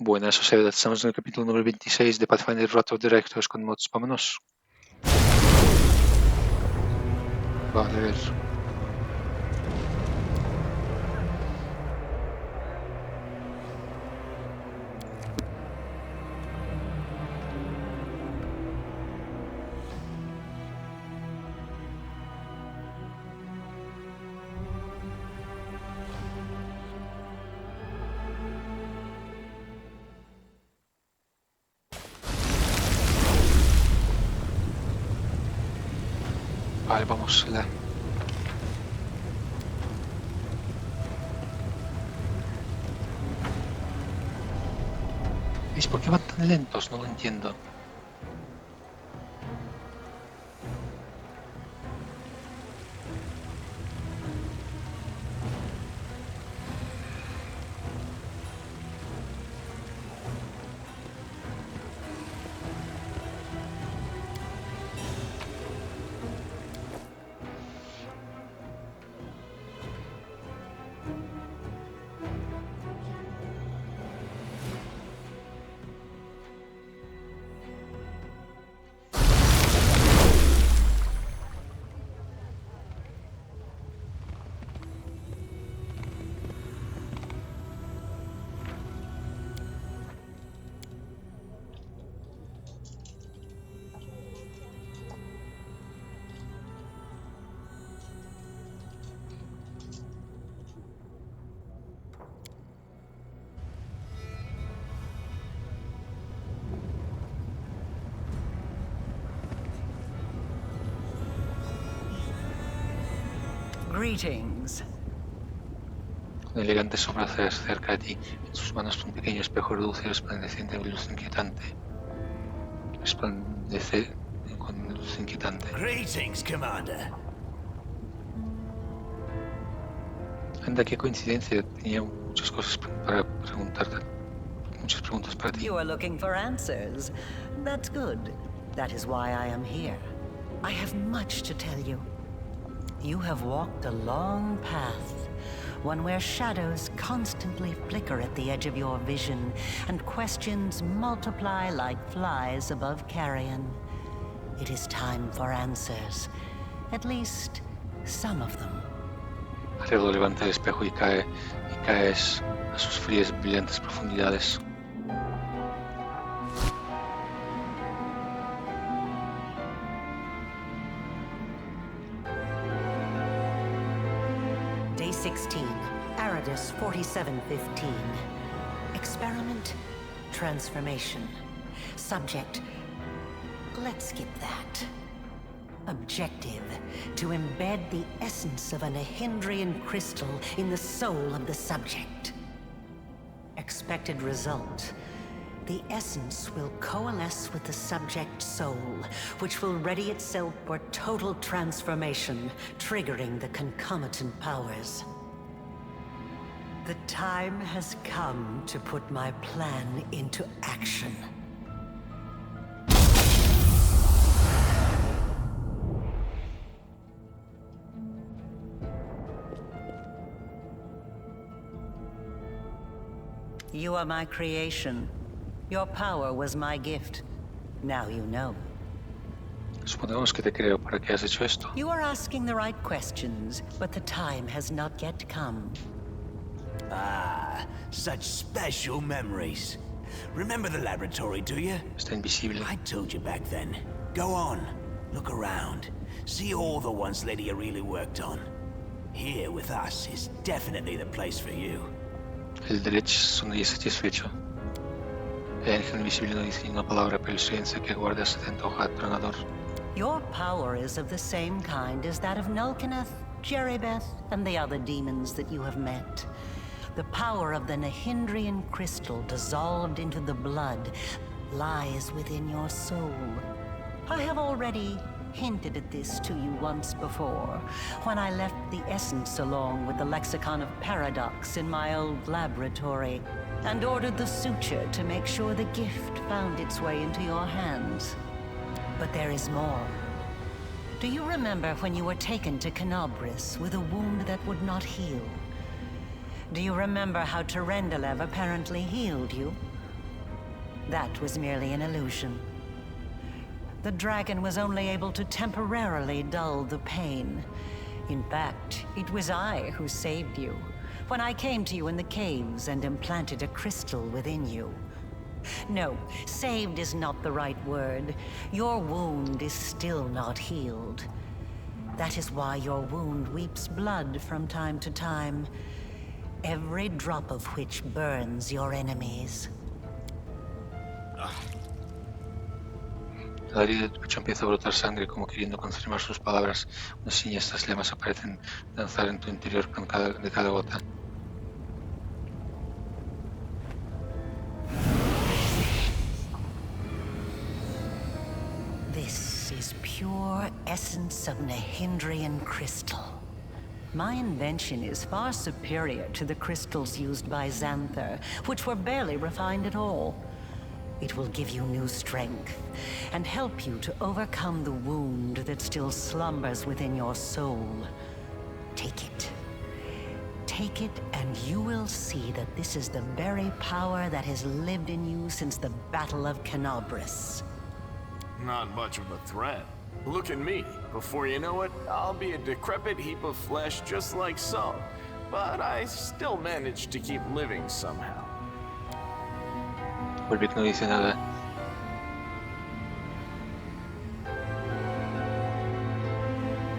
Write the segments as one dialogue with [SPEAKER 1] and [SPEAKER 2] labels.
[SPEAKER 1] Buenas, o sea, estamos en el capítulo número 26 de Pathfinder Wrath of the Directors con mods. Vámonos. Vale, a ver. Vale, vamos. ¿Veis por qué van tan lentos? No lo entiendo.
[SPEAKER 2] Greetings.
[SPEAKER 1] Un elegante sombra se acerca de ti. En sus manos un pequeño espejo reduce resplandeciente de luz inquietante. Resplandece con luz inquietante.
[SPEAKER 3] Greetings, Commander.
[SPEAKER 1] Anda, qué coincidencia. Tenía muchas cosas para preguntarte. Muchas preguntas para ti.
[SPEAKER 2] You are looking for answers. That's good. That is why I am here. I have much to tell you. You have walked a long path, one where shadows constantly flicker at the edge of your vision, and questions multiply like flies above carrion. It is time for answers. At least, some of them.
[SPEAKER 1] Arredo levanta el espejo y caes a sus frías, brillantes profundidades.
[SPEAKER 2] Day 16, Aridus 4715. Experiment, transformation. Subject, let's skip that. Objective, to embed the essence of a Nahindrian crystal in the soul of the subject. Expected result, the essence will coalesce with the subject's soul, which will ready itself for total transformation, triggering the concomitant powers. The time has come to put my plan into action. You are my creation. Your power was my gift. Now you know.
[SPEAKER 1] Suponemos que te creo. ¿Para qué has hecho esto?
[SPEAKER 2] You are asking the right questions, but the time has not yet come.
[SPEAKER 3] Ah, such special memories. Remember the laboratory, do you?
[SPEAKER 1] Está invisible.
[SPEAKER 3] I told you back then. Go on, look around. See all the ones Lydia really worked on. Here with us is definitely the place for you.
[SPEAKER 1] El derecho sonríe satisfecho. El ángel invisible no dice ni una palabra, pero el silencio que guarda se te antoja atronador.
[SPEAKER 2] Your power is of the same kind as that of Nulkineth, Jeribeth, and the other demons that you have met. The power of the Nahindrian crystal dissolved into the blood lies within your soul. I have already hinted at this to you once before, when I left the essence along with the lexicon of paradox in my old laboratory, and ordered the suture to make sure the gift found its way into your hands. But there is more. Do you remember when you were taken to Canobris with a wound that would not heal? Do you remember how Terendelev apparently healed you? That was merely an illusion. The dragon was only able to temporarily dull the pain. In fact, it was I who saved you, when I came to you in the caves and implanted a crystal within you. No, saved is not the right word. Your wound is still not healed. That is why your wound weeps blood from time to time, every drop of which burns your enemies.
[SPEAKER 1] La herida de tu pecho empieza a brotar sangre como queriendo confirmar sus palabras. Unas siniestras llamas aparecen danzar en tu interior de cada gota.
[SPEAKER 2] This is pure essence of Nahindrian crystal. My invention is far superior to the crystals used by Xanther, which were barely refined at all. It will give you new strength, and help you to overcome the wound that still slumbers within your soul. Take it. Take it, and you will see that this is the very power that has lived in you since the Battle of Canobris.
[SPEAKER 4] Not much of a threat. Look at me. Before you know it, I'll be a decrepit heap of flesh just like some. But I still managed to keep living somehow.
[SPEAKER 1] Volvick no dice nada.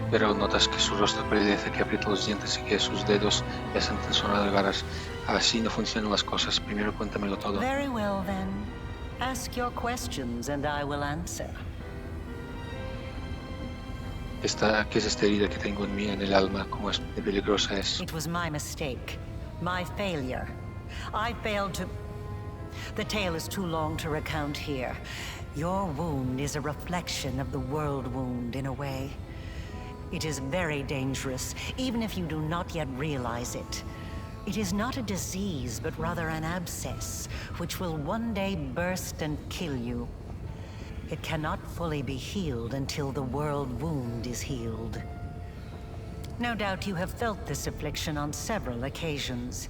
[SPEAKER 1] Pero notas que su rostro palidece, que aprieta los dientes y que sus dedos ya se han sonado garras. Así no funcionan las cosas. Primero cuéntamelo todo.
[SPEAKER 2] Very well then. Ask your questions and I will answer.
[SPEAKER 1] ¿Qué es esta herida que tengo en mí, en el alma? ¿Cómo es de peligrosa es?
[SPEAKER 2] It was my mistake. My failure. I failed to... The tale is too long to recount here. Your wound is a reflection of the world wound, in a way. It is very dangerous, even if you do not yet realize it. It is not a disease, but rather an abscess, which will one day burst and kill you. It cannot fully be healed until the world wound is healed. No doubt you have felt this affliction on several occasions.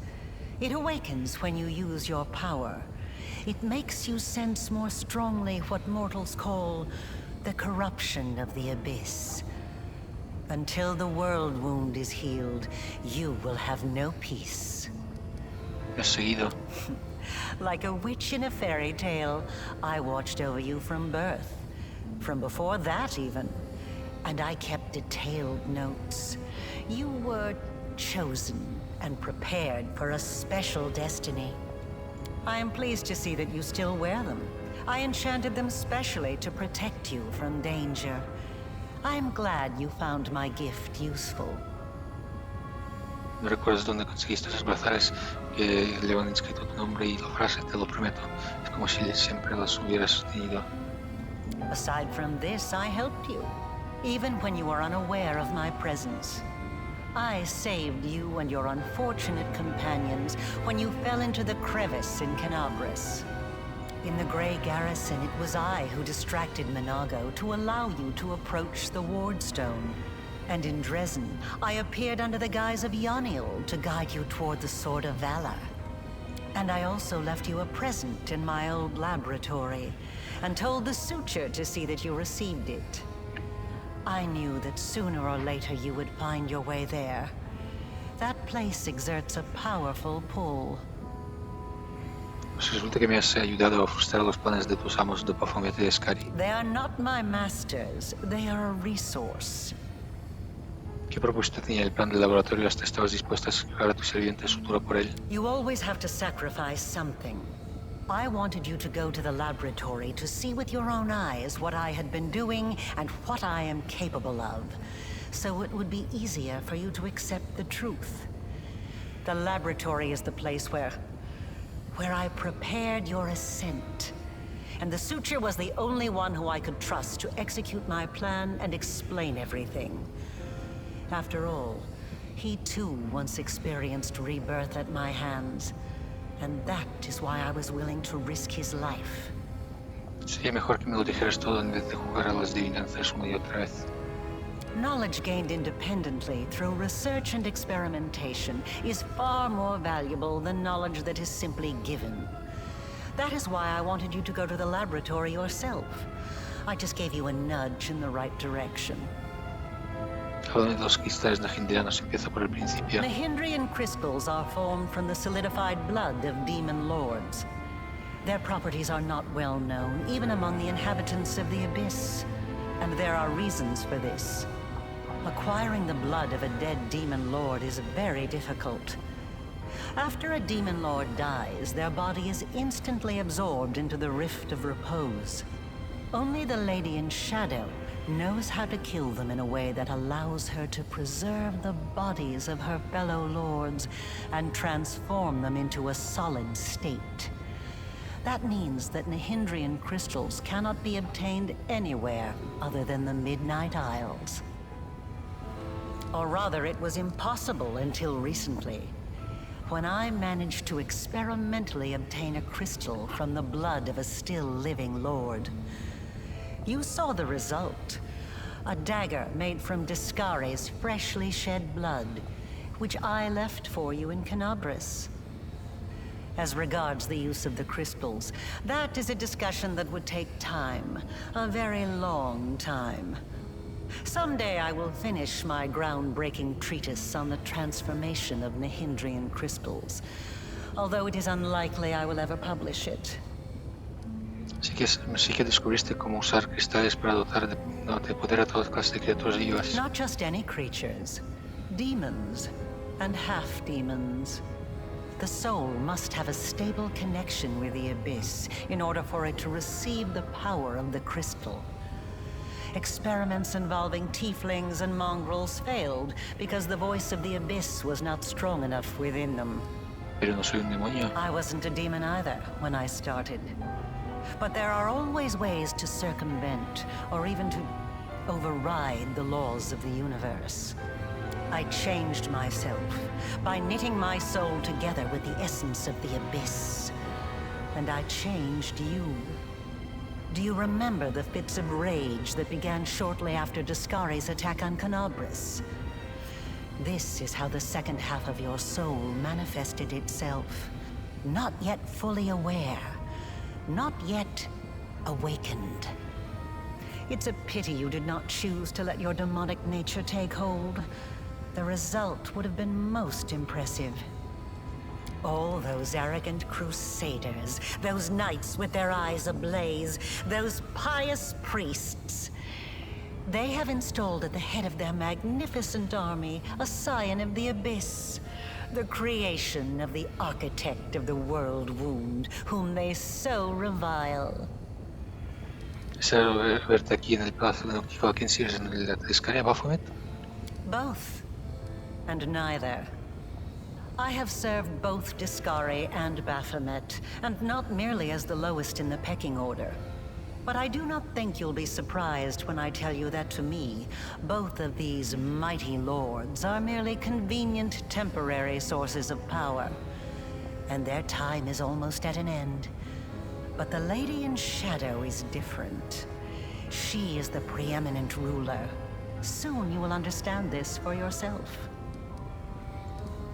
[SPEAKER 2] It awakens when you use your power. It makes you sense more strongly what mortals call the corruption of the abyss. Until the world wound is healed, you will have no peace.
[SPEAKER 1] ¿Me has seguido?
[SPEAKER 2] Like a witch in a fairy tale, I watched over you from birth. From before that, even. And I kept detailed notes. You were chosen and prepared for a special destiny. I am pleased to see that you still wear them. I enchanted them specially to protect you from danger. I am glad you found my gift useful.
[SPEAKER 1] No recuerdas dónde conseguiste esos brazales que llevan inscrito tu nombre y la frase, te lo prometo. Es como si siempre los hubieras tenido.
[SPEAKER 2] Aside from this, I helped you, even when you were unaware of my presence. I saved you and your unfortunate companions when you fell into the crevice in Canobris. In the Grey Garrison, it was I who distracted Minago to allow you to approach the Wardstone. And in Dresden, I appeared under the guise of Yoniel to guide you toward the Sword of Valor. And I also left you a present in my old laboratory, and told the Suture to see that you received it. I knew that sooner or later you would find your way there. That place exerts a powerful pull.
[SPEAKER 1] Pues resulta que me has ayudado a frustrar los planes de tus amos de Baphomet y Escari.
[SPEAKER 2] They are not my masters, they are a resource.
[SPEAKER 1] ¿Qué propósito tenía el plan del laboratorio hasta estabas dispuesta a sacrificar a tu sirviente Sutura por él?
[SPEAKER 2] You always have to sacrifice something. I wanted you to go to the laboratory to see with your own eyes what I had been doing and what I am capable of, so it would be easier for you to accept the truth. The laboratory is the place where I prepared your ascent. And the Suture was the only one who I could trust to execute my plan and explain everything. After all, he too once experienced rebirth at my hands. And that is why I was willing to risk his life.
[SPEAKER 1] Sería mejor que me lo dijeras todo en vez de jugar a las adivinanzas una y otra vez.
[SPEAKER 2] Knowledge gained independently through research and experimentation is far more valuable than knowledge that is simply given. That is why I wanted you to go to the laboratory yourself. I just gave you a nudge in the right direction.
[SPEAKER 1] Hablando de los cristales nahindrianos, empieza por el principio.
[SPEAKER 2] Nahindrian crystals are formed from the solidified blood of demon lords. Their properties are not well known, even among the inhabitants of the Abyss. And there are reasons for this. Acquiring the blood of a dead demon lord is very difficult. After a demon lord dies, their body is instantly absorbed into the Rift of Repose. Only the Lady in Shadow knows how to kill them in a way that allows her to preserve the bodies of her fellow lords and transform them into a solid state. That means that Nahindrian crystals cannot be obtained anywhere other than the Midnight Isles. Or rather, it was impossible until recently, when I managed to experimentally obtain a crystal from the blood of a still living lord. You saw the result. A dagger made from Discare's freshly shed blood, which I left for you in Canabris. As regards the use of the crystals, that is a discussion that would take time, a very long time. Someday I will finish my groundbreaking treatise on the transformation of Nahindrian crystals, although it is unlikely I will ever publish it.
[SPEAKER 1] Sí que descubriste cómo usar cristales para dotar de poder a todas clases de criaturas vivas.
[SPEAKER 2] Not just any creatures, demons and half-demons. The soul must have a stable connection with the Abyss in order for it to receive the power of the crystal. Experiments involving tieflings and mongrels failed because the voice of the Abyss was not strong enough within them.
[SPEAKER 1] Pero no soy un demonio.
[SPEAKER 2] I wasn't a demon either when I started. But there are always ways to circumvent, or even to override the laws of the universe. I changed myself by knitting my soul together with the essence of the Abyss. And I changed you. Do you remember the fits of rage that began shortly after Discare's attack on Canabris? This is how the second half of your soul manifested itself. Not yet fully aware. Not yet awakened. It's a pity you did not choose to let your demonic nature take hold. The result would have been most impressive. All those arrogant crusaders, those knights with their eyes ablaze, those pious priests. They have installed at the head of their magnificent army a scion of the Abyss, the creation of the architect of the world wound, whom they so revile.
[SPEAKER 1] ¿Es raro verte aquí en el Palacio de Noctico? ¿A quién sirves en el Discaria Baphomet?
[SPEAKER 2] Both, and neither. I have served both Discari and Baphomet, and not merely as the lowest in the pecking order. But I do not think you'll be surprised when I tell you that to me, both of these mighty lords are merely convenient temporary sources of power. And their time is almost at an end. But the Lady in Shadow is different. She is the preeminent ruler. Soon you will understand this for yourself.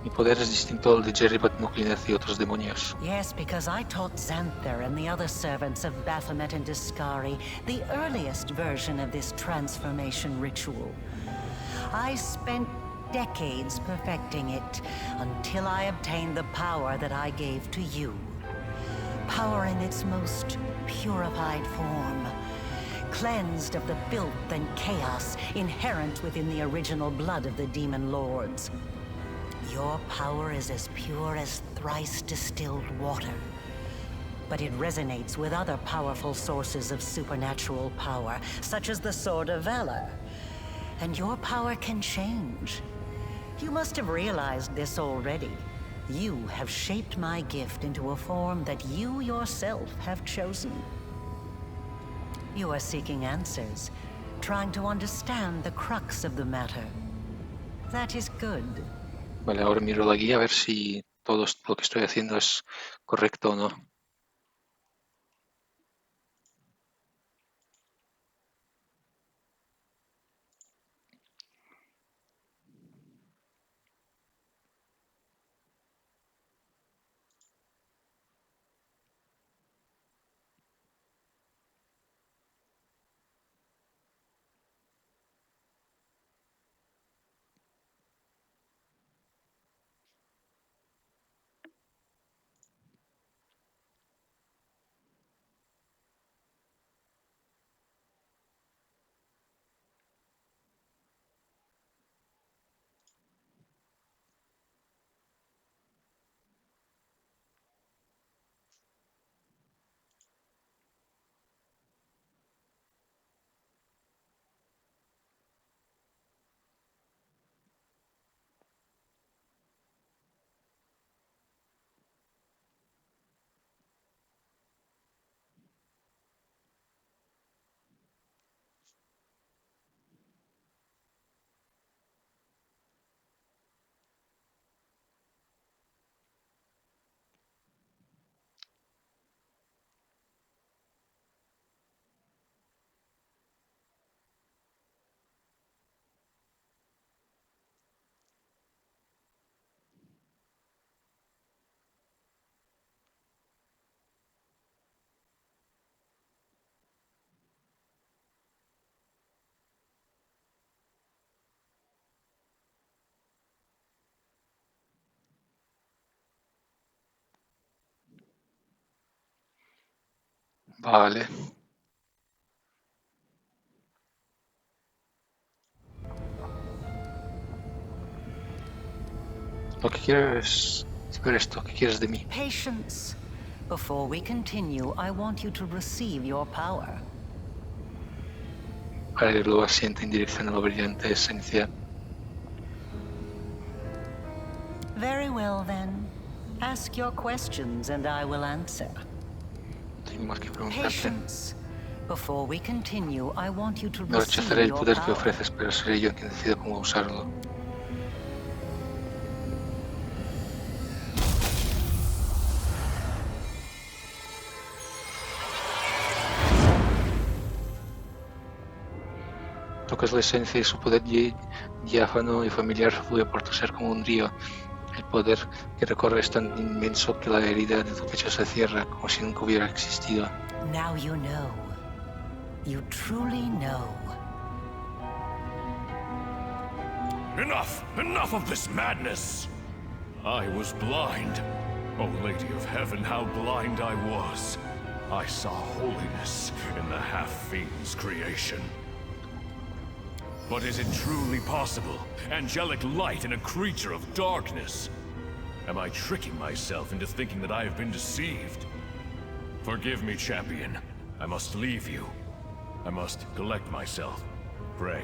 [SPEAKER 1] Mi poder es distinto al de Jerry Batnuclineth y otros demonios.
[SPEAKER 2] Yes, because I taught Xanther and the other servants of Baphomet and Discari the earliest version of this transformation ritual. I spent decades perfecting it until I obtained the power that I gave to you. Power in its most purified form, cleansed of the filth and chaos inherent within the original blood of the demon lords. Your power is as pure as thrice distilled water. But it resonates with other powerful sources of supernatural power, such as the Sword of Valor. And your power can change. You must have realized this already. You have shaped my gift into a form that you yourself have chosen. You are seeking answers, trying to understand the crux of the matter. That is good.
[SPEAKER 1] Vale, ahora miro la guía a ver si todo lo que estoy haciendo es correcto o no. Vale. Lo que quiero es saber esto. ¿Qué quieres de mí?
[SPEAKER 2] Patience. Before we continue, I want you to receive your power.
[SPEAKER 1] Harry lo asiente en dirección a la brillante esencia.
[SPEAKER 2] Very well, then. Ask your questions and I will answer.
[SPEAKER 1] Tengo más que preguntarte.
[SPEAKER 2] Patience. Before we continue, I want you to
[SPEAKER 1] No
[SPEAKER 2] receive
[SPEAKER 1] rechazaré el
[SPEAKER 2] your
[SPEAKER 1] poder que
[SPEAKER 2] power.
[SPEAKER 1] ofreces, pero seré yo quien decida cómo usarlo. Lo que es la esencia y su poder diáfano y familiar fluye por tu ser como un río. El poder que recorre es tan inmenso que la herida de tu pecho se cierra como si nunca hubiera existido.
[SPEAKER 2] Now you know. You truly know.
[SPEAKER 5] Enough! Enough of this madness! I was blind. O Lady of Heaven, how blind I was. I saw holiness in the half-fiend's creation. But is it truly possible? Angelic light in a creature of darkness? Am I tricking myself into thinking that I have been deceived? Forgive me, champion. I must leave you. I must collect myself. Pray.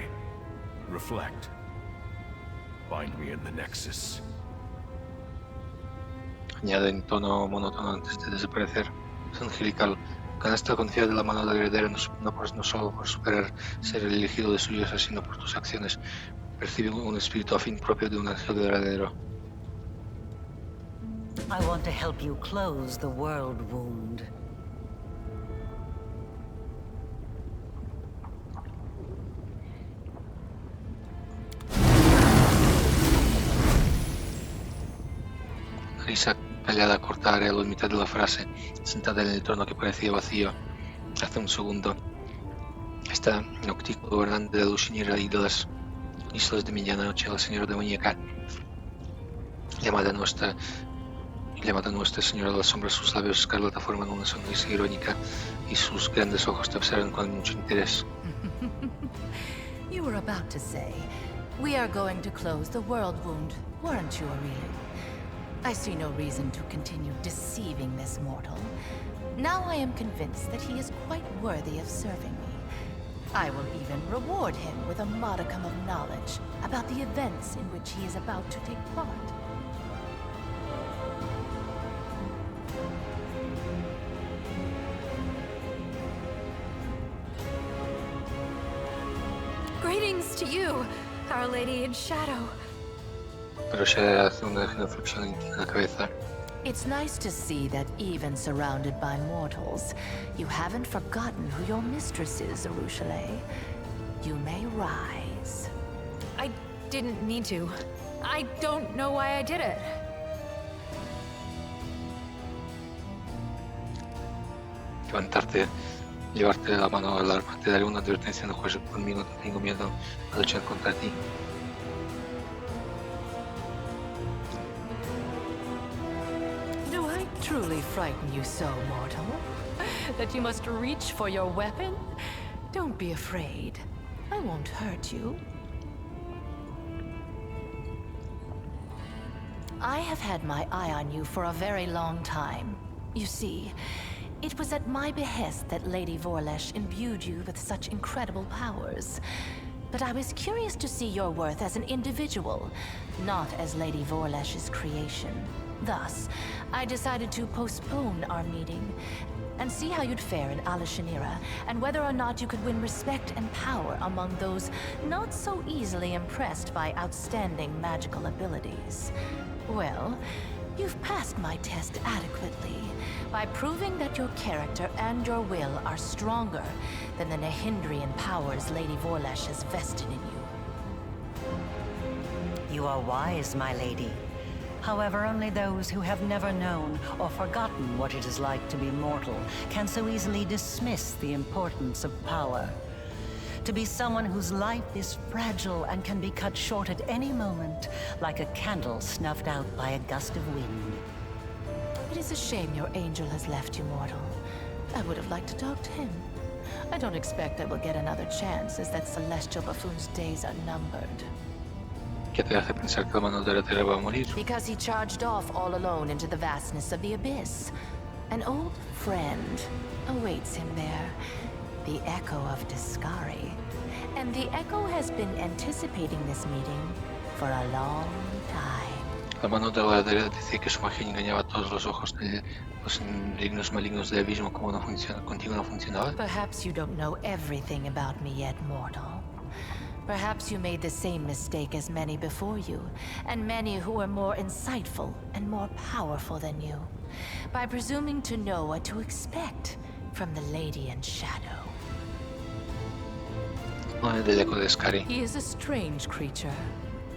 [SPEAKER 5] Reflect. Find me in the Nexus.
[SPEAKER 1] Añade en tono monótono antes de desaparecer. Es angelical. Ganaste la confianza de la mano del heredero no solo por superar ser el elegido de su diosa, sino por tus acciones. Percibe un espíritu afín propio de un ángel verdadero.
[SPEAKER 2] I want to help you close the world wound.
[SPEAKER 1] Una risa callada corta a Arelo en mitad de la frase, sentada en el trono que parecía vacío. Hace un segundo. Esta noctículo gobernante de la Lucinira y de las islas de medianoche, la señora demoníaca, llamada nuestra Señora de las Sombras, sus labios escarlata forman una sonrisa irónica y sus grandes ojos te observan con mucho interés.
[SPEAKER 6] You were about to say, we are going to close the world wound, weren't you, Aurelie? I see no reason to continue deceiving this mortal. Now I am convinced that he is quite worthy of serving me. I will even reward him with a modicum of knowledge about the events in which he is about to take part.
[SPEAKER 7] Greetings to you, Our Lady in Shadow.
[SPEAKER 1] Pero se hace una reflexión en la cabeza.
[SPEAKER 6] It's nice to see that even surrounded by mortals, you haven't forgotten who your mistress is, Arushale. You may rise.
[SPEAKER 7] I didn't need to. I don't know why I did it.
[SPEAKER 1] Levantarte, llevarte la mano al arma, te daré una advertencia, no juegues conmigo, no tengo miedo a luchar contra ti.
[SPEAKER 6] Do I truly frighten you so, mortal? That you must reach for your weapon? Don't be afraid. I won't hurt you. I have had my eye on you for a very long time. You see, it was at my behest that Lady Vorlesh imbued you with such incredible powers. But I was curious to see your worth as an individual, not as Lady Vorlesh's creation. Thus, I decided to postpone our meeting and see how you'd fare in Alashanira, and whether or not you could win respect and power among those not so easily impressed by outstanding magical abilities. Well, you've passed my test adequately by proving that your character and your will are stronger than the Nehindrian powers Lady Vorlesh has vested in you.
[SPEAKER 2] You are wise, my lady. However, only those who have never known or forgotten what it is like to be mortal can so easily dismiss the importance of power. To be someone whose life is fragile and can be cut short at any moment, like a candle snuffed out by a gust of wind.
[SPEAKER 6] It is a shame your angel has left you, mortal. I would have liked to talk to him. I don't expect I will get another chance, as that celestial buffoon's days are numbered.
[SPEAKER 1] ¿Qué te hace pensar que el mano de heredera va a morir?
[SPEAKER 6] Because he charged off all alone into the vastness of the abyss. An old friend awaits him there, the Echo of Discari. And the Echo has been anticipating this meeting for a long time.
[SPEAKER 1] La mano de la heredera dice que su magia engañaba a todos los ojos de los dignos malignos del abismo. ¿Cómo no funciona? ¿Contigo no funcionaba?
[SPEAKER 6] Perhaps you don't know everything about me yet, mortal. Perhaps you made the same mistake as many before you, and many who were more insightful and more powerful than you, by presuming to know what to expect from the Lady in Shadow.
[SPEAKER 1] Del Eco de Discari.
[SPEAKER 6] He is a strange creature,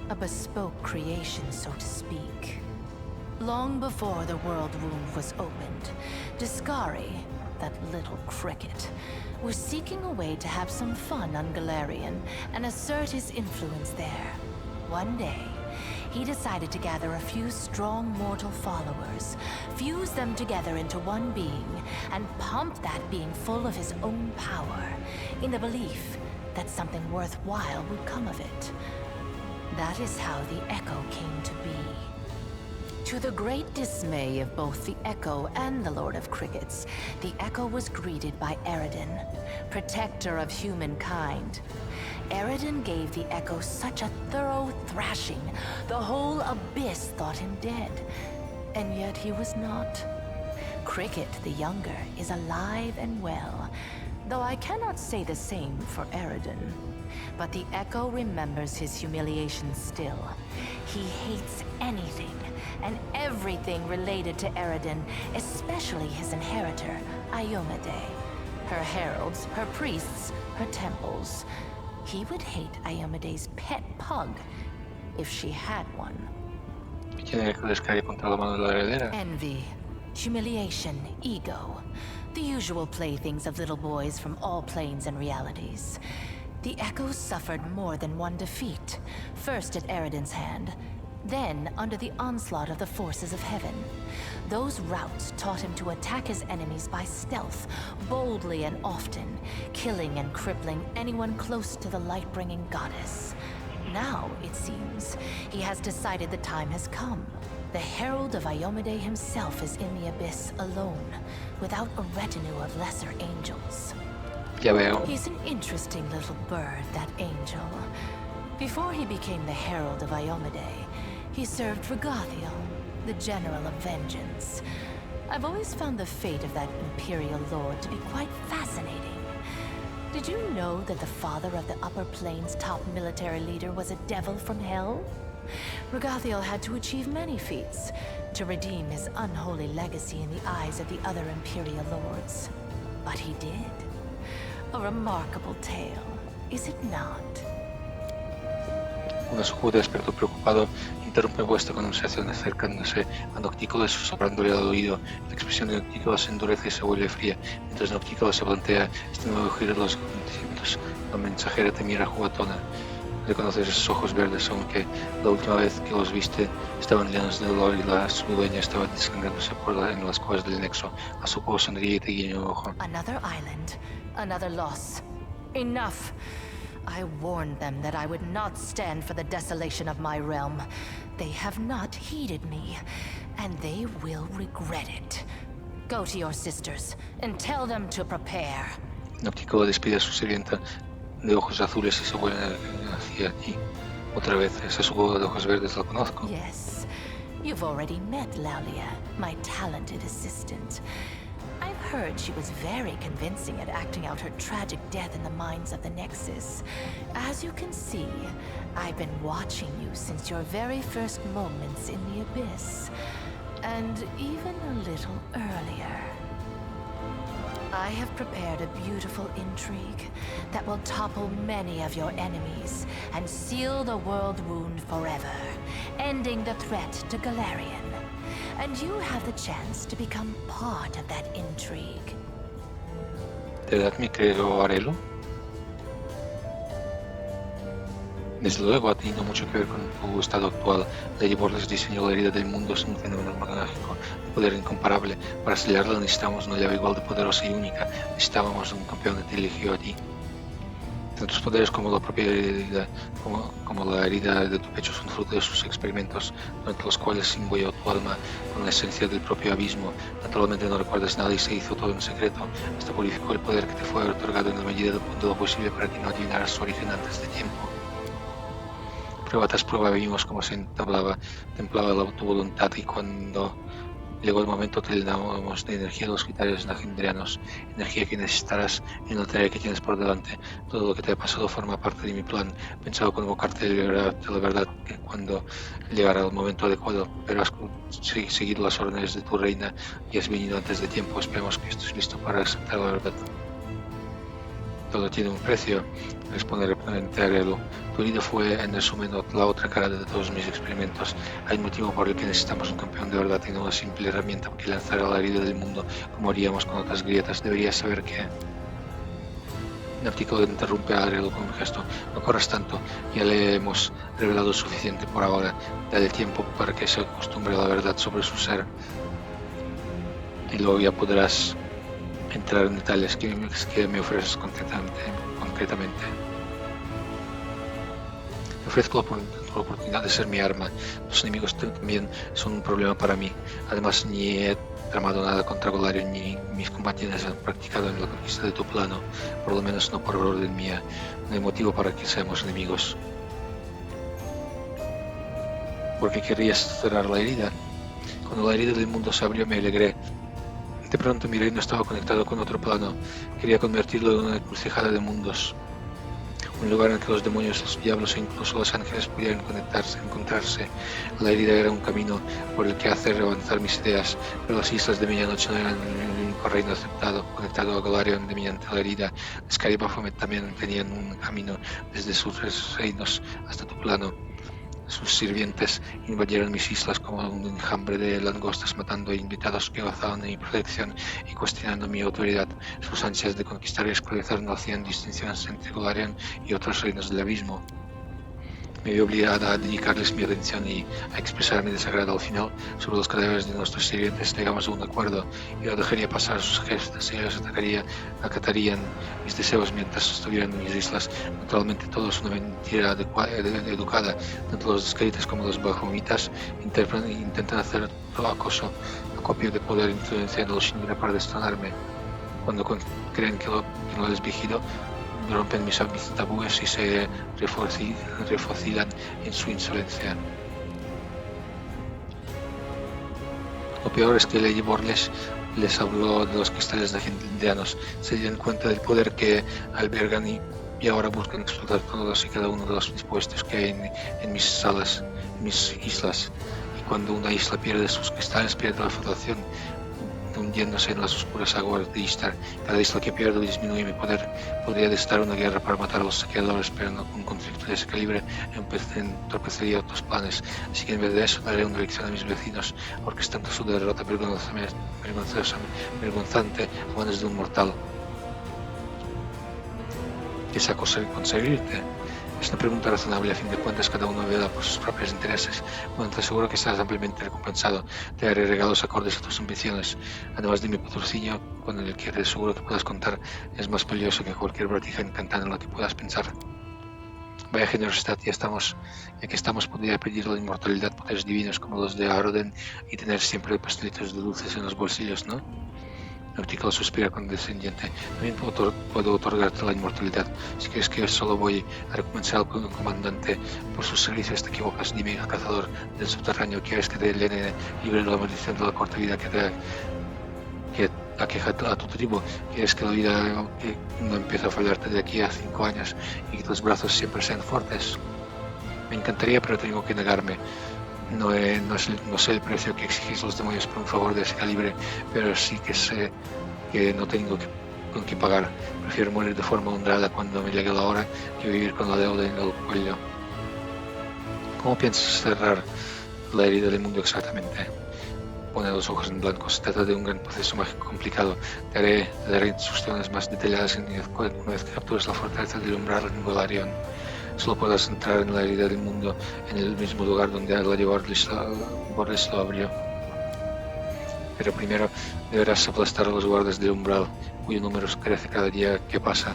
[SPEAKER 6] a bespoke creation, so to speak. Long before the world wound was opened, Discari, that little cricket, was seeking a way to have some fun on Galarian and assert his influence there. One day, he decided to gather a few strong mortal followers, fuse them together into one being, and pump that being full of his own power, in the belief that something worthwhile would come of it. That is how the Echo came to be. To the great dismay of both the Echo and the Lord of Crickets, the Echo was greeted by Eridan, protector of humankind. Eridan gave the Echo such a thorough thrashing, the whole abyss thought him dead. And yet he was not. Cricket, the younger, is alive and well, though I cannot say the same for Eridan. But the Echo remembers his humiliation still. He hates anything and everything related to Eridan, especially his inheritor, Iomedae. Her heralds, her priests, her temples. He would hate Iomedae's pet pug, if she had one.
[SPEAKER 1] ¿Quién es el Eco de Discari contra la mano de la heredera?
[SPEAKER 6] Envy, humiliation, ego. The usual playthings of little boys from all planes and realities. The Echo suffered more than one defeat, first at Eridan's hand, then under the onslaught of the forces of heaven. Those routes taught him to attack his enemies by stealth, boldly and often, killing and crippling anyone close to the light-bringing goddess. Now, it seems, he has decided the time has come. The Herald of Iomedae himself is in the abyss alone, without a retinue of lesser angels.
[SPEAKER 1] Ya veo.
[SPEAKER 6] He's an interesting little bird, that angel. Before he became the Herald of Iomedae, he served Regathiel, the General of Vengeance. I've always found the fate of that Imperial Lord to be quite fascinating. Did you know that the father of the Upper Plains' top military leader was a devil from hell? Regathiel had to achieve many feats to redeem his unholy legacy in the eyes of the other Imperial Lords. But he did. A remarkable tale, is it not?
[SPEAKER 1] Un escudo despertó preocupado, interrumpe vuestra conversación acercándose a Noctícola y susurrándole al oído. La expresión de Noctícola se endurece y se vuelve fría, mientras Noctícola se plantea este nuevo giro de los acontecimientos. La mensajera te mira juguetona. Reconoces esos ojos verdes, aunque la última vez que los viste estaban llenos de dolor y su dueña estaba desangrándose en las cuevas del Nexo. A su poco sonríe y te guiña un ojo.
[SPEAKER 6] Another island, another loss. Enough! I warned them that I would not stand for the desolation of my realm. They have not heeded me, and they will regret it. Go to your sisters, and tell them to prepare.
[SPEAKER 1] Noctícola despide a su sirvienta de ojos azules y se vuelve hacia aquí. Otra vez, esa su boda de ojos verdes la conozco.
[SPEAKER 6] Yes, you've already met Laulia, my talented assistant. I've heard she was very convincing at acting out her tragic death in the minds of the Nexus. As you can see, I've been watching you since your very first moments in the Abyss. And even a little earlier. I have prepared a beautiful intrigue that will topple many of your enemies and seal the world wound forever, ending the threat to Galarian. And you have the chance to become part of that intrigue.
[SPEAKER 1] ¿De edad mi querido Arelo? Desde luego ha tenido mucho que ver con tu estado actual. Lady Borles diseñó la herida del mundo, es un fenómeno mágico de poder incomparable. Para sellarla necesitamos una llave igual de poderosa y única. Necesitábamos un campeón que te eligió a ti. Tantos poderes como la propia herida, como la herida de tu pecho son fruto de sus experimentos, durante los cuales imbueyó tu alma con la esencia del propio abismo. Naturalmente no recuerdas nada y se hizo todo en secreto. Hasta purificó el poder que te fue otorgado en la medida de lo posible para que no adivinaras su origen antes de tiempo. Prueba tras prueba vimos cómo se templaba tu voluntad y cuando llegó el momento te llenábamos de energía los criterios legendarianos, energía que necesitarás en la tarea que tienes por delante. Todo lo que te ha pasado forma parte de mi plan. Pensaba convocarte de la verdad que cuando llegara el momento adecuado, pero has seguido las órdenes de tu reina y has venido antes de tiempo. Esperemos que estés listo para aceptar la verdad. Todo tiene un precio, responde rápidamente Arelo. Tu herida fue, en resumen, la otra cara de todos mis experimentos. Hay un motivo por el que necesitamos un campeón de verdad y no una simple herramienta que lanzara la herida del mundo como haríamos con otras grietas. Deberías saber que... Náptico interrumpe a Arelo con un gesto. No corras tanto, ya le hemos revelado suficiente por ahora. Dale tiempo para que se acostumbre a la verdad sobre su ser. Y luego ya podrás entrar en detalles que me ofreces concretamente. Me ofrezco la oportunidad de ser mi arma. Los enemigos también son un problema para mí. Además, ni he tramado nada contra Golarion ni mis compañeros han practicado en la conquista de tu plano, por lo menos no por orden mía. No hay motivo para que seamos enemigos. ¿Por qué querrías cerrar la herida? Cuando la herida del mundo se abrió me alegré. De pronto mi reino estaba conectado con otro plano. Quería convertirlo en una encrucijada de mundos. Un lugar en el que los demonios, los diablos e incluso los ángeles pudieran encontrarse. La herida era un camino por el que hacer avanzar mis ideas, pero las islas de medianoche no eran el único reino conectado a Golarion mediante la herida. Sky y Baphomet también tenían un camino desde sus reinos hasta tu plano. Sus sirvientes invadieron mis islas como un enjambre de langostas, matando a invitados que gozaban de mi protección y cuestionando mi autoridad. Sus ansias de conquistar y esclavizar no hacían distinciones entre Golarion y otros reinos del abismo. Me vi obligada a dedicarles mi atención y a expresar mi desagrado. Al final, sobre los cadáveres de nuestros sirvientes llegamos a un acuerdo. Yo dejaría pasar a sus gestos y ellos acatarían mis deseos mientras estuvieran en mis islas. Naturalmente todo es una mentira educada. Tanto los descréditos como los bajomitas intentan hacer todo acopio de poder influenciando a los Shinra para destronarme. Cuando creen que no les vigilo, rompen mis tabúes y se refocilan en su insolencia. Lo peor es que Lady Borles les habló de los cristales legendarianos. Se dieron cuenta del poder que albergan y ahora buscan explotar todos y cada uno de los dispuestos que hay en mis islas. Y cuando una isla pierde sus cristales, pierde la flotación, hundiéndose en las oscuras aguas de Ishtar. Cada isla que pierdo disminuye mi poder. Podría desatar una guerra para matar a los saqueadores, pero no, un conflicto de ese calibre entorpecería otros planes. Así que en vez de eso daré una lección a mis vecinos, orquestando su derrota vergonzante a manos de un mortal. ¿Qué es conseguirte? Es una pregunta razonable, a fin de cuentas cada uno vela por sus propios intereses. Bueno, te aseguro que estarás ampliamente recompensado. Te haré regalos acordes a tus ambiciones. Además de mi patrocinio, con el que te aseguro que puedas contar, es más valioso que cualquier botija encantada en la que puedas pensar. Vaya generosidad, ya que estamos, podría pedir la inmortalidad, poderes divinos como los de Aroden y tener siempre pastelitos de dulces en los bolsillos, ¿no? Náptico suspira condescendiente. También puedo otorgarte la inmortalidad. Si crees que solo voy a recompensar al comandante por sus servicios, te equivocas. Dime, cazador del subterráneo, ¿quieres que te libre de la maldición de la corta vida que aqueja a tu tribu? ¿Quieres que la vida no empiece a fallarte de aquí a 5 años y que tus brazos siempre sean fuertes? Me encantaría, pero tengo que negarme. No sé el precio que exigís los demonios por un favor de ese calibre, pero sí que sé que no tengo con qué pagar. Prefiero morir de forma honrada cuando me llegue la hora que vivir con la deuda en el cuello. ¿Cómo piensas cerrar la herida del mundo exactamente? Pone los ojos en blanco. Se trata de un gran proceso mágico complicado. Te daré instrucciones más detalladas una vez que captures la fortaleza del umbral en Golarion. solo podrás entrar en la herida del mundo en el mismo lugar donde Lady Borlish lo abrió. Pero primero deberás aplastar a los guardas del umbral, cuyo número crece cada día que pasa.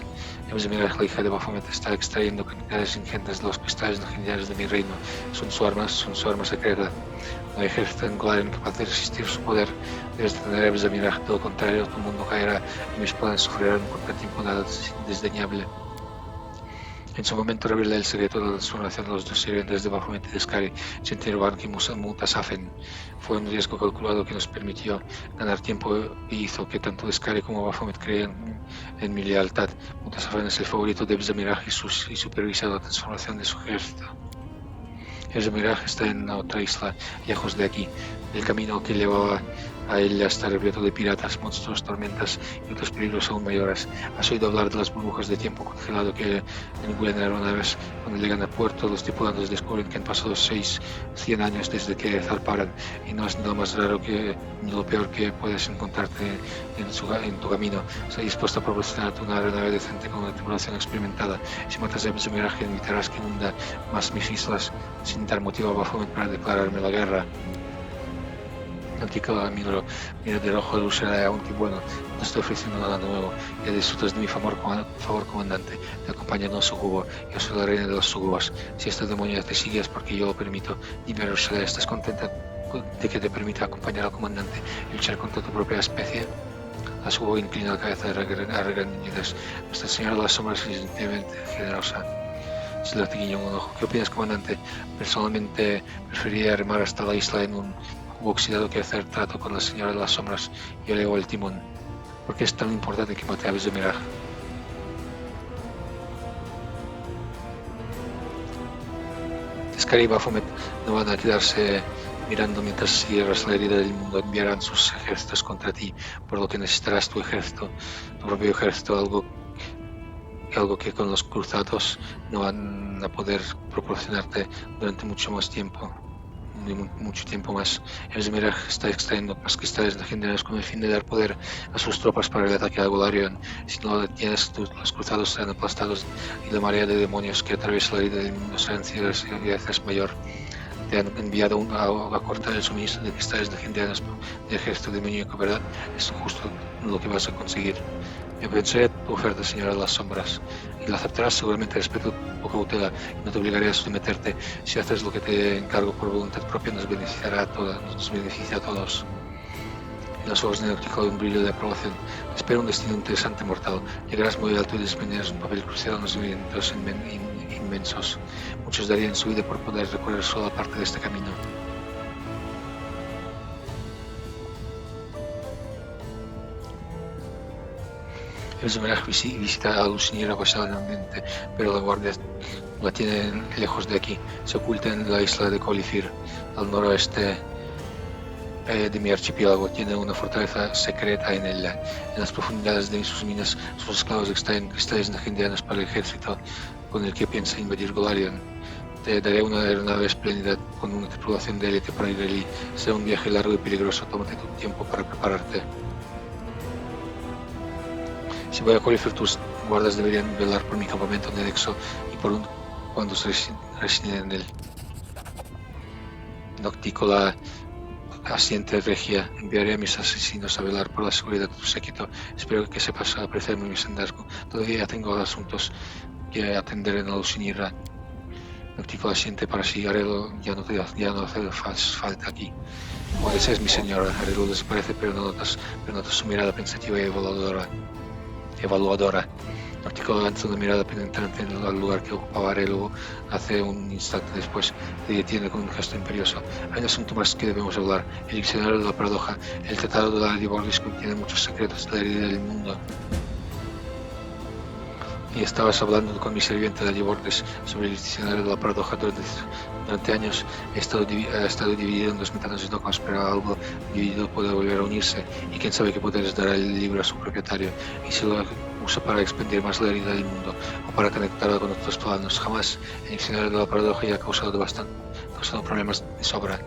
[SPEAKER 1] Hemos de mirar, la hija de Baphomet está extrayendo cantidades ingentes de los cristales legendarios de mi reino. Son su arma secreta. No hay ejército en Golarion capaz de resistir su poder. Debes detener a Bezamiraj, de lo contrario tu mundo caerá y mis planes sufrirán un contratiempo nada desdeñable. En su momento revelé el secreto de la transformación de los dos sirvientes de Baphomet y de Skari, Sentirban y Mutasafen. Fue un riesgo calculado que nos permitió ganar tiempo y hizo que tanto Skari como Baphomet crean en mi lealtad. Mutasafen es el favorito de Bezamiraj y supervisa la transformación de su ejército. Bezamiraj está en la otra isla, lejos de aquí. El camino que llevaba a él ya está repleto de piratas, monstruos, tormentas y otros peligros aún mayores. ¿Has oído hablar de las burbujas de tiempo congelado que engullen aeronaves? Cuando llegan a puerto, los tripulantes descubren que han pasado 100 años desde que zarparan, y no es nada más raro ni lo peor que puedes encontrarte en tu camino. Estoy dispuesto a proporcionarte una aeronave decente con una tripulación experimentada. Si matas a Bezamiraj, evitarás que inunda más mis islas sin dar motivo a Baphomet para declararme la guerra. El chico mira de rojo de usará un tipo bueno. No estoy ofreciendo nada nuevo. Ya disfrutas de mi favor, comandante. Te acompaña en un sucubo. Yo soy la reina de los sucubos. Si este demonio te sigue es porque yo lo permito. Dime, Rosalía, ¿estás contenta de que te permita acompañar al comandante y luchar contra tu propia especie? La sucubo inclina la cabeza a regañidas. Nuestra señora de las sombras es infinitamente generosa. Si le guiñó un ojo. ¿Qué opinas, comandante? Personalmente preferiría remar hasta la isla en un oxidado que hacer trato con la señora de las sombras. Yo llevo el timón. ¿Por qué es tan importante que mate a Bezamiraj? Skari y Baphomet no van a quedarse mirando mientras cierras la herida del mundo. Enviarán sus ejércitos contra ti, por lo que necesitarás tu propio ejército, algo que con los cruzados no van a poder proporcionarte durante mucho tiempo más. Bezamiraj está extrayendo más cristales legendarios con el fin de dar poder a sus tropas para el ataque a Golarion. Si no lo detienes, los cruzados serán aplastados y la marea de demonios que atraviesa la herida del mundo serán 100 veces mayor. Te han enviado a cortar el suministro de cristales legendarios del ejército demoníaco, ¿verdad? Es justo lo que vas a conseguir. Me pensaré tu oferta, señora de las sombras, y la aceptarás seguramente. Respeto tu cautela y no te obligaré a someterte. Si haces lo que te encargo por voluntad propia, nos beneficia a todos. En los ojos de Néctico hay un brillo de aprobación. Te espera un destino interesante, mortal. Llegarás muy alto y desempeñarás un papel crucial en los movimientos inmensos. Muchos darían su vida por poder recorrer sola parte de este camino. Bezamiraj visita a Lucinira ocasionalmente, pero la guardia la tiene lejos de aquí. Se oculta en la isla de Colifir, al noroeste de mi archipiélago. Tiene una fortaleza secreta en ella. En las profundidades de sus minas, sus esclavos extraen cristales legendarios para el ejército con el que piensa invadir Golarion. Te daré una aeronave espléndida con una tripulación de élite para ir allí. Será un viaje largo y peligroso. Tómate tu tiempo para prepararte. Si voy a Colifir, tus guardas deberían velar por mi campamento en el Exo y por cuando se residen en él. Noctícola asiente regia. Enviaré a mis asesinos a velar por la seguridad de tu séquito. Espero que sepas apreciar mi sendazgo. Todavía tengo asuntos que atender en la Lucinira. Noctícola asiente para sí. Arelo ya no hace falta aquí. Como desees, mi señora. Arelo desaparece, pero notas su mirada pensativa y evaluadora. Noctícola lanza una mirada penetrante en el lugar que ocupaba Arelo hace un instante después. Se detiene con un gesto imperioso. Hay un asunto más que debemos hablar. El diccionario de la paradoja. El tratado de la Lady Borlish contiene muchos secretos de la herida del mundo. Y estabas hablando con mi sirviente Lady Borlish sobre el diccionario de la paradoja. Durante años ha estado dividido en dos metadatos dogmas, pero algo dividido puede volver a unirse, y quién sabe qué poderes dará el libro a su propietario, y si lo usa para expandir más la herida del mundo o para conectarlo con otros planos. Jamás el diccionario de la paradoja ya ha causado problemas de sobra.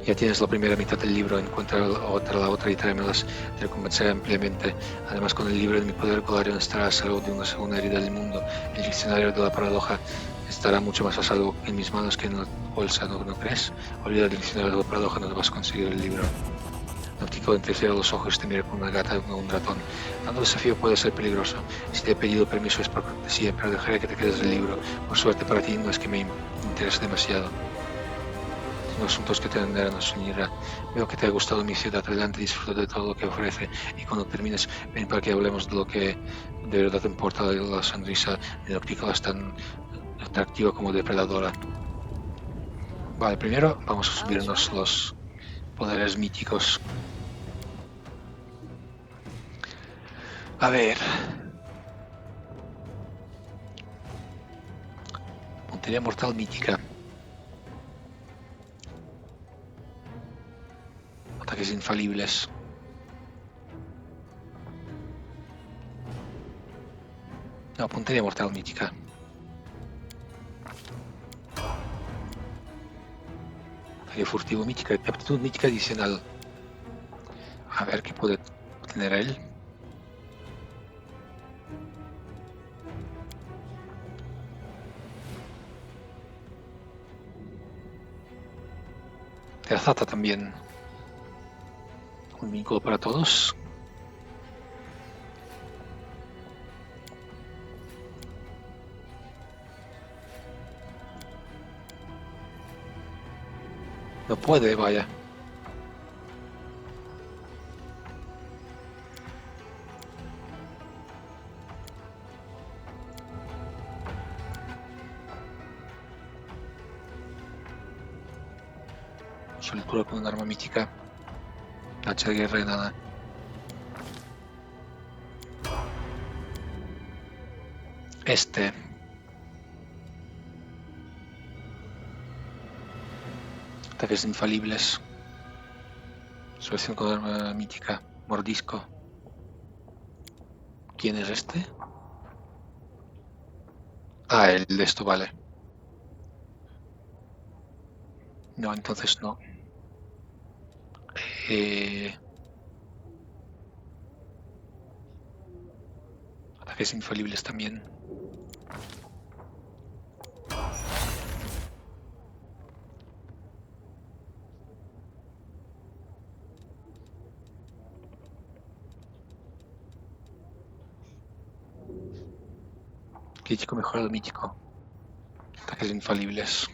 [SPEAKER 1] Ya tienes la primera mitad del libro, encuentra la otra y tráemelas, te recompensaré ampliamente. Además, con el libro en mi poder, Golarion estará a salvo de una segunda herida del mundo. El diccionario de la paradoja estará mucho más a salvo en mis manos que en la bolsa, ¿no crees? Olvida el diccionario de la paradoja, no te vas a conseguir el libro. Nóptico entrecerra los ojos y te mira con una gata o un ratón. Tanto desafío puede ser peligroso. Si te he pedido permiso es por cortesía, pero dejaré que te quedes el libro. Por suerte para ti no es que me interese demasiado. Son asuntos que te tendrán a Suñira. Veo que te ha gustado mi ciudad. Adelante, disfruta de todo lo que ofrece. Y cuando termines, ven para que hablemos de lo que de verdad te importa. La sonrisa de Nóptico es tan atractiva como depredadora. Vale, primero vamos a subirnos los poderes míticos. A ver. Puntería mortal mítica. Ataques infalibles. No, puntería mortal mítica. Ataque furtivo mítica. Aptitud mítica adicional. A ver qué puede tener él. Terazata también. Un vínculo para todos. No puede, vaya. Soltura con un arma mítica. Hacha de guerra y nada. Este. Ataques infalibles. Selección con arma mítica. Mordisco. ¿Quién es este? Ah, el de esto, vale. No, entonces no. Ataques infalibles también. Crítico mejorado mítico. Ataques infalibles.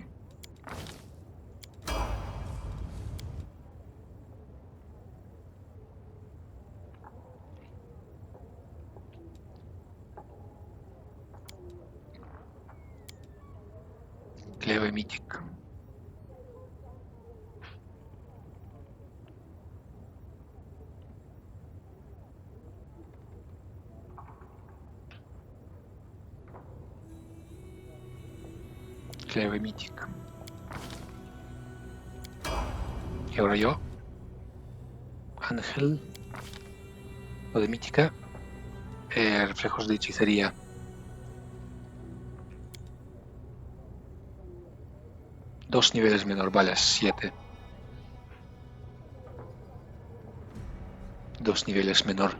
[SPEAKER 1] Cleve mítico. Cleve mítico. Y ahora yo. Ángel. Lo de mítica. Reflejos de hechicería. Dos niveles menor, vale, 7. Dos niveles menor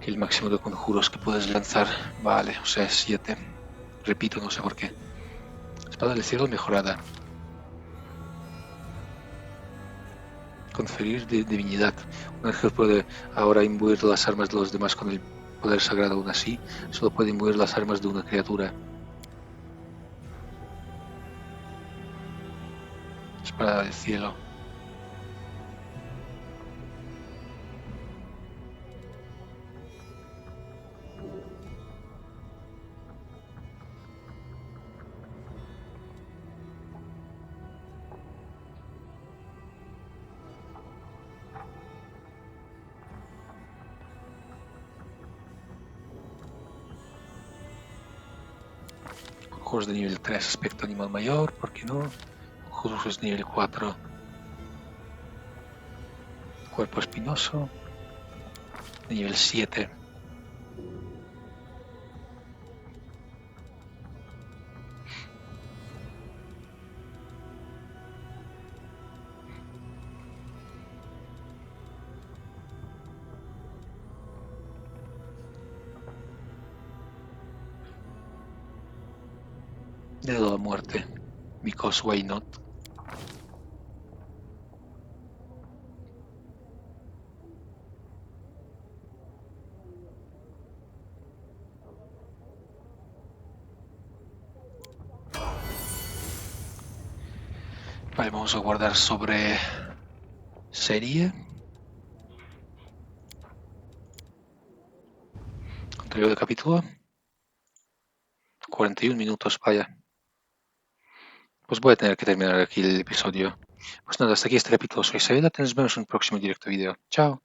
[SPEAKER 1] que el máximo de conjuros que puedes lanzar. Vale, o sea, 7. Repito, no sé por qué. Espada del cielo mejorada. Conferir divinidad. Un ángel puede ahora imbuir las armas de los demás con el poder sagrado. Aún así, solo puede imbuir las armas de una criatura. Espada del cielo. Conjuros de nivel 3, aspecto animal mayor, ¿por qué no? Conjuros de nivel 4. Cuerpo espinoso. De nivel 7. Dedo a muerte. Because why not? Vale, vamos a guardar sobre serie. Anterior de capítulo. 41 minutos, vaya. Pues voy a tener que terminar aquí el episodio. Pues nada, hasta aquí este capítulo. Soy Saida, nos vemos en un próximo directo video. Chao.